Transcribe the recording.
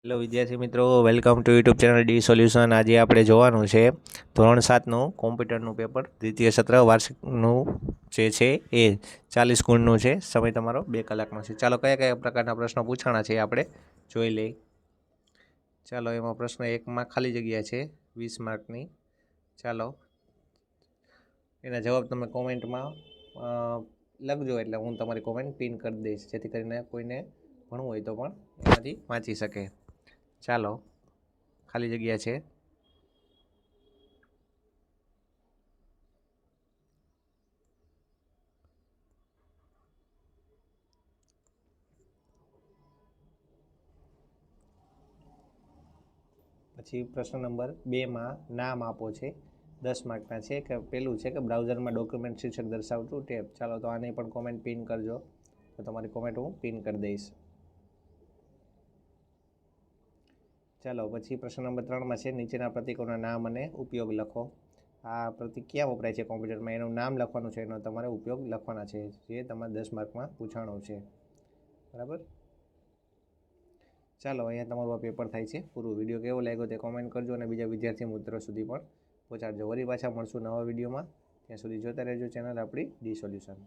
Hello વિદ્યાર્થી મિત્રો, welcome to YouTube channel D solution. આજે આપણે જોવાનું છે ધોરણ 7નું કોમ્પ્યુટરનું પેપર, દ્વિતીય સત્ર વાર્ષિકનું જે છે એ 40 ગુણનું છે. સમય તમારો 2 કલાકનો છે. ચાલો કયા કયા પ્રકારના પ્રશ્નો પૂછાણા છે આપણે જોઈ લઈએ. ચાલો એમાં પ્રશ્ન 1માં ખાલી જગ્યા છે 20 માર્કની. ચાલો એના જવાબ તમે કોમેન્ટમાં લખજો, એટલે હું તમારી કોમેન્ટ પિન કરી દઈશ, જેથી કરીને કોઈને ભણવું હોય તો પણ એમાંથી વાંચી શકે. ચાલો ખાલી જગ્યા છે. પછી પ્રશ્ન નંબર 2માં નામ આપો છે, 10 માર્કના છે. કે પેલું છે કે બ્રાઉઝરમાં ડોક્યુમેન્ટ શીર્ષક દર્શાવતું ટેબ. ચાલો તો આની પણ કોમેન્ટ પિન કરજો, તો તમારી કોમેન્ટ હું પિન કરી દઈશ. ચાલો પછી પ્રશ્ન નંબર 3માં છે નીચેના પ્રતીકોના નામ અને ઉપયોગ લખો. આ પ્રતીક ક્યાં વપરાય છે કોમ્પ્યુટરમાં, એનું નામ લખવાનું છે, એનો તમારે ઉપયોગ લખવાના છે, જે તમારે 10 માર્કમાં પૂછાણું છે. બરાબર. ચાલો અહીંયા તમારું આ પેપર થાય છે પૂરું. વિડીયો કેવો લાગ્યો તે કોમેન્ટ કરજો અને બીજા વિદ્યાર્થી મિત્રો સુધી પણ પહોંચાડજો. વળી પાછા મળશું નવા વિડીયોમાં. ત્યાં સુધી જોતા રહેજો ચેનલ આપણી ડી સોલ્યુશન.